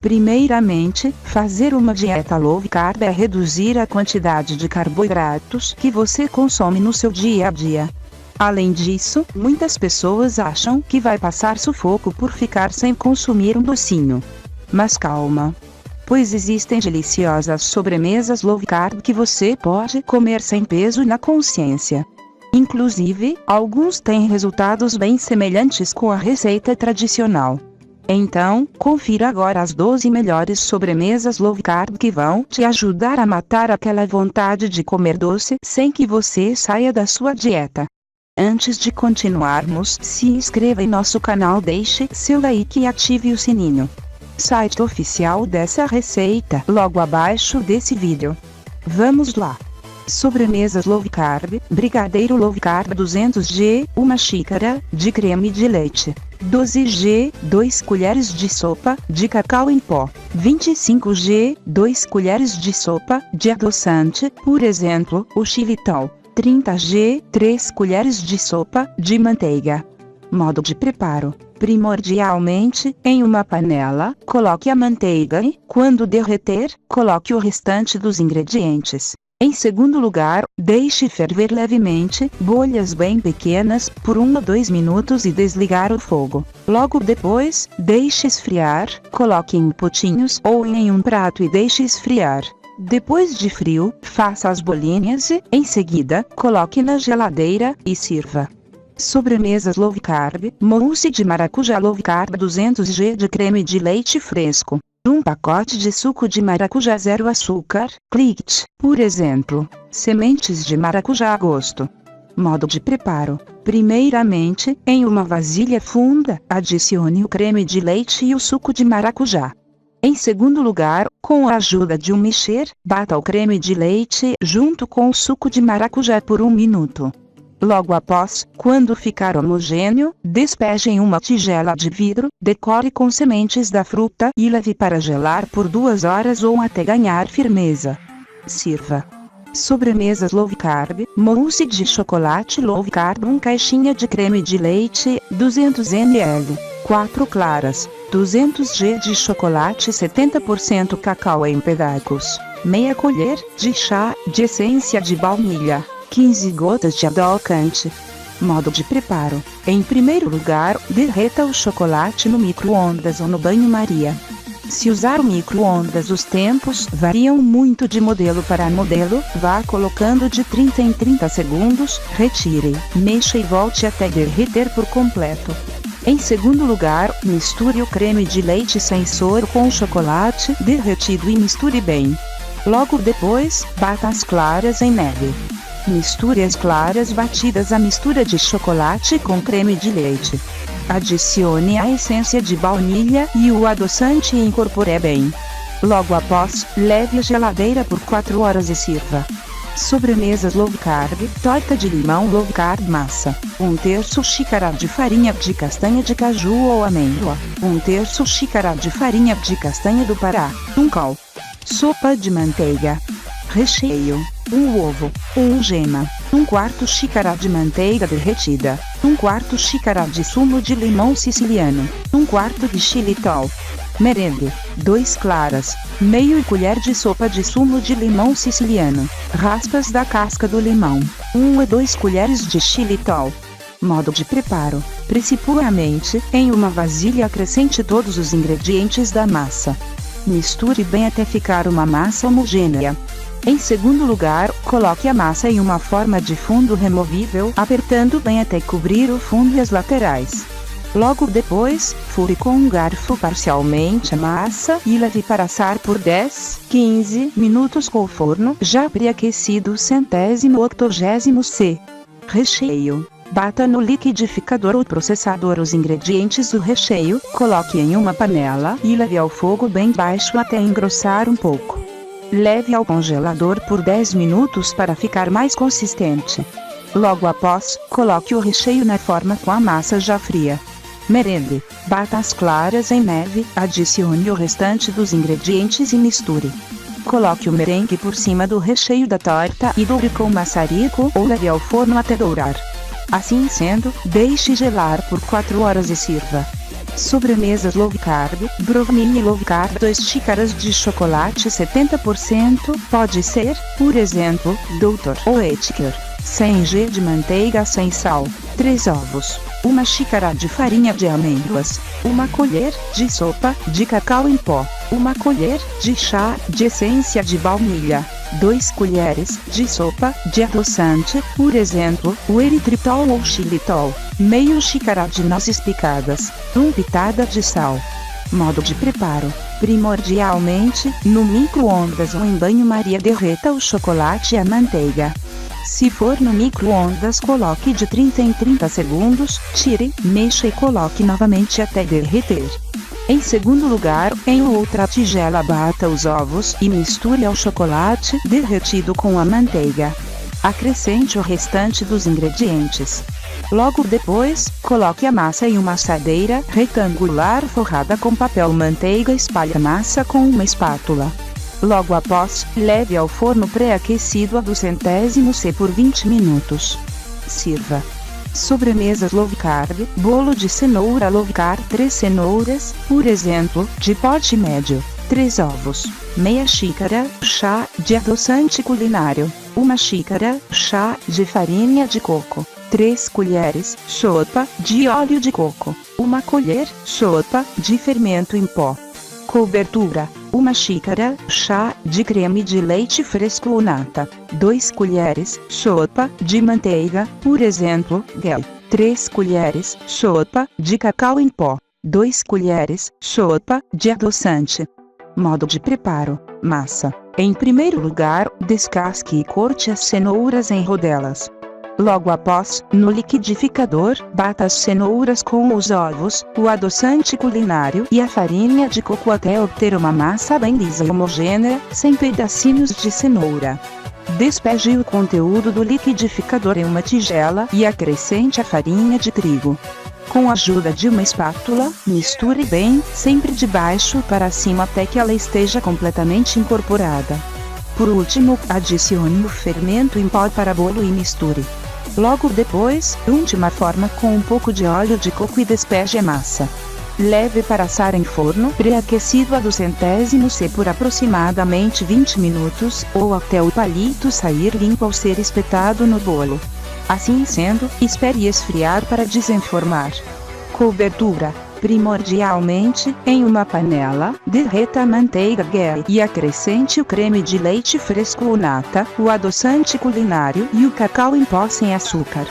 Primeiramente, fazer uma dieta low carb é reduzir a quantidade de carboidratos que você consome no seu dia a dia. Além disso, muitas pessoas acham que vai passar sufoco por ficar sem consumir um docinho. Mas calma, pois existem deliciosas sobremesas low carb que você pode comer sem peso na consciência. Inclusive, alguns têm resultados bem semelhantes com a receita tradicional. Então, confira agora as 12 melhores sobremesas low carb que vão te ajudar a matar aquela vontade de comer doce sem que você saia da sua dieta. Antes de continuarmos, se inscreva em nosso canal, deixe seu like e ative o sininho. Site oficial dessa receita logo abaixo desse vídeo. Vamos lá! Sobremesas low carb, brigadeiro low carb 200g, 1 xícara de creme de leite, 12g, 2 colheres de sopa de cacau em pó, 25g, 2 colheres de sopa de adoçante, por exemplo, o xilitol, 30g, 3 colheres de sopa de manteiga. Modo de preparo: primordialmente, em uma panela, coloque a manteiga e, quando derreter, coloque o restante dos ingredientes. Em segundo lugar, deixe ferver levemente, bolhas bem pequenas, por 1 a 2 minutos e desligar o fogo. Logo depois, deixe esfriar, coloque em potinhos ou em um prato e deixe esfriar. Depois de frio, faça as bolinhas e, em seguida, coloque na geladeira e sirva. Sobremesas low carb, mousse de maracujá low carb 200g de creme de leite fresco. 1 pacote de suco de maracujá zero açúcar, clique, por exemplo, sementes de maracujá a gosto. Modo de preparo: primeiramente, em uma vasilha funda, adicione o creme de leite e o suco de maracujá. Em segundo lugar, com a ajuda de um mixer, bata o creme de leite junto com o suco de maracujá por 1 minuto. Logo após, quando ficar homogêneo, despeje em uma tigela de vidro, decore com sementes da fruta e leve para gelar por 2 horas ou até ganhar firmeza. Sirva. Sobremesas low carb, mousse de chocolate low carb 1 caixinha de creme de leite, 200 ml, 4 claras, 200g de chocolate 70% cacau em pedaços, meia colher de chá de essência de baunilha, 15 gotas de adocante. Modo de preparo: em primeiro lugar, derreta o chocolate no micro-ondas ou no banho-maria. Se usar o micro-ondas, os tempos variam muito de modelo para modelo, vá colocando de 30 em 30 segundos, retire, mexa e volte até derreter por completo. Em segundo lugar, misture o creme de leite sem soro com o chocolate derretido e misture bem. Logo depois, bata as claras em neve. Misture as claras batidas à mistura de chocolate com creme de leite. Adicione a essência de baunilha e o adoçante e incorpore bem. Logo após, leve à geladeira por 4 horas e sirva. Sobremesas low carb, torta de limão low carb massa, 1/3 xícara de farinha de castanha de caju ou amêndoa, 1/3 xícara de farinha de castanha do Pará, 1 cal. Sopa de manteiga. Recheio: 1 ovo, 1 gema, 1/4 xícara de manteiga derretida, 1/4 xícara de sumo de limão siciliano, 1/4 de xilitol. Merengue: 2 claras, meio colher de sopa de sumo de limão siciliano, raspas da casca do limão, 1 a 2 colheres de xilitol. Modo de preparo: principalmente, em uma vasilha acrescente todos os ingredientes da massa. Misture bem até ficar uma massa homogênea. Em segundo lugar, coloque a massa em uma forma de fundo removível, apertando bem até cobrir o fundo e as laterais. Logo depois, fure com um garfo parcialmente a massa e leve para assar por 10-15 minutos com o forno já pré-aquecido 180°C. Recheio: bata no liquidificador ou processador os ingredientes do recheio, coloque em uma panela e leve ao fogo bem baixo até engrossar um pouco. Leve ao congelador por 10 minutos para ficar mais consistente. Logo após, coloque o recheio na forma com a massa já fria. Merengue: bata as claras em neve, adicione o restante dos ingredientes e misture. Coloque o merengue por cima do recheio da torta e doure com maçarico ou leve ao forno até dourar. Assim sendo, deixe gelar por 4 horas e sirva. Sobremesas low carb, Brownie low carb, 2 xícaras de chocolate 70%, pode ser, por exemplo, Dr. Oetker, 100 g de manteiga sem sal, 3 ovos, 1 xícara de farinha de amêndoas, 1 colher de sopa de cacau em pó, 1 colher de chá de essência de baunilha, 2 colheres de sopa de adoçante, por exemplo, o eritritol ou xilitol, meio xícara de nozes picadas, 1 pitada de sal. Modo de preparo: primordialmente, no micro-ondas ou em banho-maria derreta o chocolate e a manteiga. Se for no micro-ondas, coloque de 30 em 30 segundos, tire, mexa e coloque novamente até derreter. Em segundo lugar, em outra tigela bata os ovos e misture ao chocolate derretido com a manteiga. Acrescente o restante dos ingredientes. Logo depois, coloque a massa em uma assadeira retangular forrada com papel manteiga e espalhe a massa com uma espátula. Logo após, leve ao forno pré-aquecido a 200 C por 20 minutos. Sirva. Sobremesas low carb, bolo de cenoura low carb, 3 cenouras, por exemplo, de porte médio, 3 ovos, meia xícara chá de adoçante culinário, 1 xícara chá de farinha de coco, 3 colheres sopa de óleo de coco, 1 colher sopa de fermento em pó. Cobertura: 1 xícara chá de creme de leite fresco ou nata, 2 colheres sopa de manteiga, por exemplo, Ghee, 3 colheres sopa de cacau em pó, 2 colheres sopa de adoçante. Modo de preparo: massa. Em primeiro lugar, descasque e corte as cenouras em rodelas. Logo após, no liquidificador, bata as cenouras com os ovos, o adoçante culinário e a farinha de coco até obter uma massa bem lisa e homogênea, sem pedacinhos de cenoura. Despeje o conteúdo do liquidificador em uma tigela e acrescente a farinha de trigo. Com a ajuda de uma espátula, misture bem, sempre de baixo para cima até que ela esteja completamente incorporada. Por último, adicione o fermento em pó para bolo e misture. Logo depois, unte uma forma com um pouco de óleo de coco e despeje a massa. Leve para assar em forno pré-aquecido a 200 C por aproximadamente 20 minutos, ou até o palito sair limpo ao ser espetado no bolo. Assim sendo, espere esfriar para desenformar. Cobertura: primordialmente, em uma panela, derreta a manteiga Ghee e acrescente o creme de leite fresco ou nata, o adoçante culinário e o cacau em pó sem açúcar.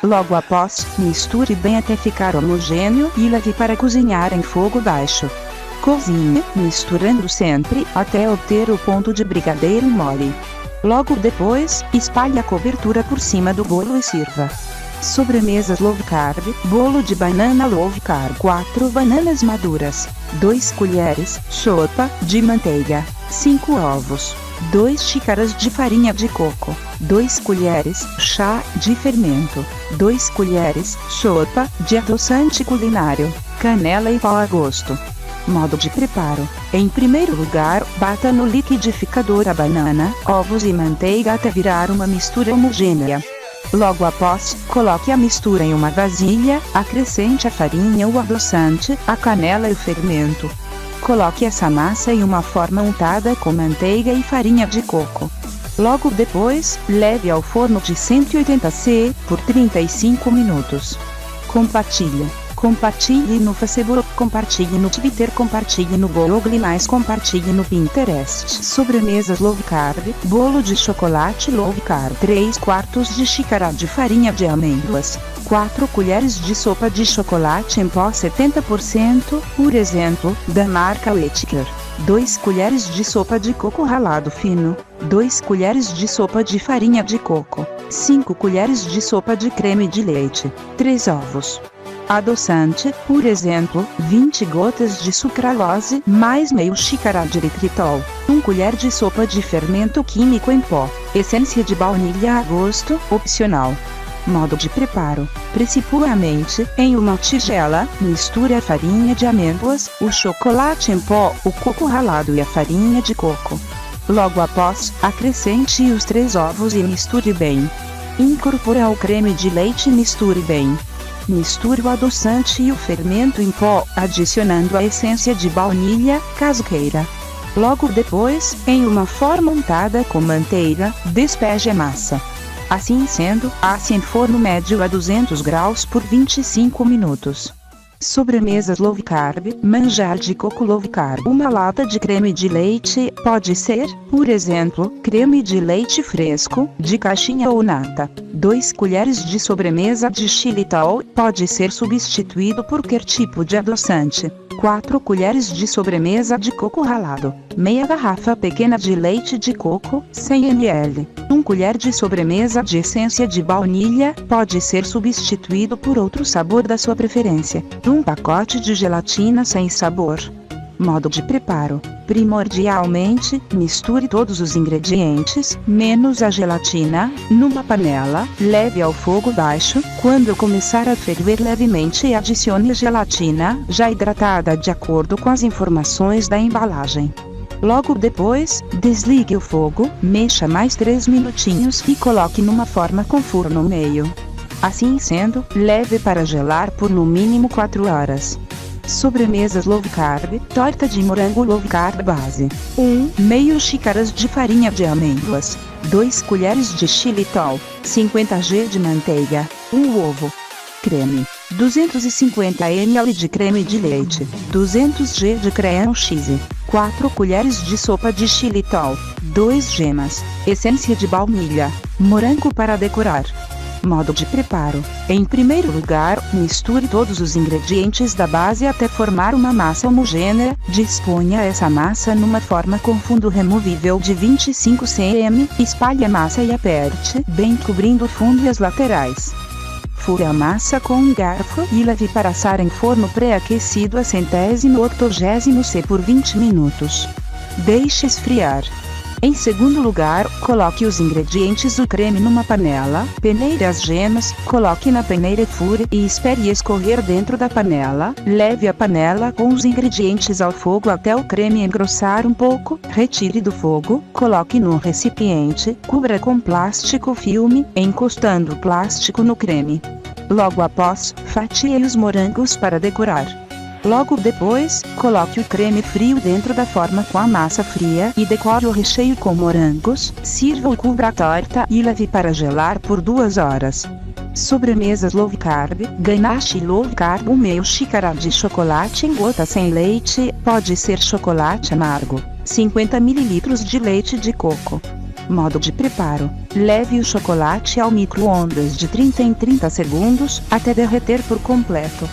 Logo após, misture bem até ficar homogêneo e leve para cozinhar em fogo baixo. Cozinhe, misturando sempre, até obter o ponto de brigadeiro mole. Logo depois, espalhe a cobertura por cima do bolo e sirva. Sobremesas low carb, bolo de banana low carb, 4 bananas maduras, 2 colheres sopa de manteiga, 5 ovos, 2 xícaras de farinha de coco, 2 colheres chá de fermento, 2 colheres sopa de adoçante culinário, canela e pó a gosto. Modo de preparo: em primeiro lugar, bata no liquidificador a banana, ovos e manteiga até virar uma mistura homogênea. Logo após, coloque a mistura em uma vasilha, acrescente a farinha, o adoçante, a canela e o fermento. Coloque essa massa em uma forma untada com manteiga e farinha de coco. Logo depois, leve ao forno de 180 C por 35 minutos. Compartilhe no Facebook, compartilhe no Twitter, compartilhe no Google+, compartilhe no Pinterest. Sobremesas low carb, bolo de chocolate low carb, 3/4 de xícara de farinha de amêndoas, 4 colheres de sopa de chocolate em pó 70%, por exemplo, da marca Oetker, 2 colheres de sopa de coco ralado fino, 2 colheres de sopa de farinha de coco, 5 colheres de sopa de creme de leite, 3 ovos. Adoçante, por exemplo, 20 gotas de sucralose, mais meio xícara de eritritol, 1 colher de sopa de fermento químico em pó, essência de baunilha a gosto, opcional. Modo de preparo: principalmente, em uma tigela, misture a farinha de amêndoas, o chocolate em pó, o coco ralado e a farinha de coco. Logo após, acrescente os 3 ovos e misture bem. Incorpore ao creme de leite e misture bem. Misture o adoçante e o fermento em pó, adicionando a essência de baunilha, caso queira. Logo depois, em uma forma untada com manteiga, despeje a massa. Assim sendo, asse em forno médio a 200 graus por 25 minutos. Sobremesas low carb, manjar de coco low carb. Uma lata de creme de leite, pode ser, por exemplo, creme de leite fresco, de caixinha ou nata. 2 colheres de sobremesa de xilitol, pode ser substituído por qualquer tipo de adoçante. 4 colheres de sobremesa de coco ralado. Meia garrafa pequena de leite de coco, 100 ml. 1 colher de sobremesa de essência de baunilha, pode ser substituído por outro sabor da sua preferência. 1 pacote de gelatina sem sabor. Modo de preparo. Primordialmente, misture todos os ingredientes, menos a gelatina, numa panela, leve ao fogo baixo. Quando começar a ferver levemente, adicione a gelatina, já hidratada de acordo com as informações da embalagem. Logo depois, desligue o fogo, mexa mais 3 minutinhos e coloque numa forma com forno meio. Assim sendo, leve para gelar por no mínimo 4 horas. Sobremesas low carb, torta de morango low carb base. 1/2 xícaras de farinha de amêndoas, 2 colheres de xilitol, 50 g de manteiga, 1 ovo. Creme, 250 ml de creme de leite, 200 g de creme cheese, 4 colheres de sopa de xilitol, 2 gemas, essência de baunilha, morango para decorar. Modo de preparo. Em primeiro lugar, misture todos os ingredientes da base até formar uma massa homogênea. Disponha essa massa numa forma com fundo removível de 25 cm. Espalhe a massa e aperte bem cobrindo o fundo e as laterais. Fure a massa com um garfo e leve para assar em forno pré-aquecido a 180 C por 20 minutos. Deixe esfriar. Em segundo lugar, coloque os ingredientes do creme numa panela, peneire as gemas, coloque na peneira e fure e espere escorrer dentro da panela. Leve a panela com os ingredientes ao fogo até o creme engrossar um pouco, retire do fogo, coloque no recipiente, cubra com plástico filme, encostando o plástico no creme. Logo após, fatie os morangos para decorar. Logo depois, coloque o creme frio dentro da forma com a massa fria e decore o recheio com morangos, sirva ou cubra a torta e leve para gelar por 2 horas. Sobremesas low carb, ganache low carb. 1/2 xícara de chocolate em gota sem leite, pode ser chocolate amargo, 50 ml de leite de coco. Modo de preparo. Leve o chocolate ao micro-ondas de 30 em 30 segundos, até derreter por completo.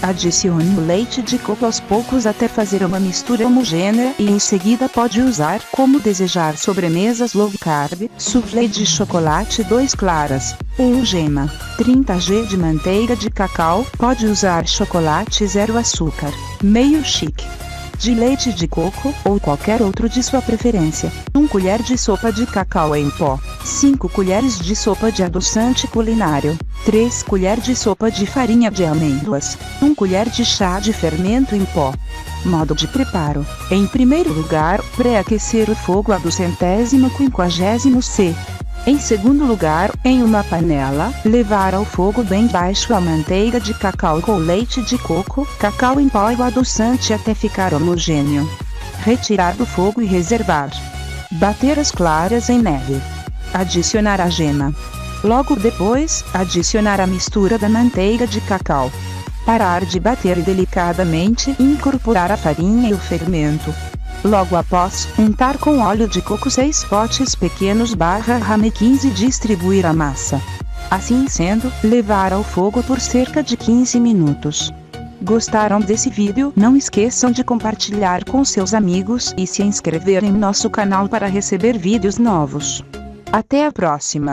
Adicione o leite de coco aos poucos até fazer uma mistura homogênea e em seguida pode usar como desejar. Sobremesas low carb, soufflé de chocolate 2 claras, 1 gema, 30 g de manteiga de cacau, pode usar chocolate 0 açúcar, meio chique de leite de coco ou qualquer outro de sua preferência, 1 colher de sopa de cacau em pó, 5 colheres de sopa de adoçante culinário, 3 colheres de sopa de farinha de amêndoas, 1 colher de chá de fermento em pó. Modo de preparo. Em primeiro lugar, pré-aquecer o fogo a 250 C. Em segundo lugar, em uma panela, levar ao fogo bem baixo a manteiga de cacau com leite de coco, cacau em pó e o adoçante até ficar homogêneo. Retirar do fogo e reservar. Bater as claras em neve. Adicionar a gema. Logo depois, adicionar a mistura da manteiga de cacau. Parar de bater delicadamente e incorporar a farinha e o fermento. Logo após, untar com óleo de coco 6 potes pequenos /rame 15 e distribuir a massa. Assim sendo, levar ao fogo por cerca de 15 minutos. Gostaram desse vídeo? Não esqueçam de compartilhar com seus amigos e se inscrever em nosso canal para receber vídeos novos. Até a próxima!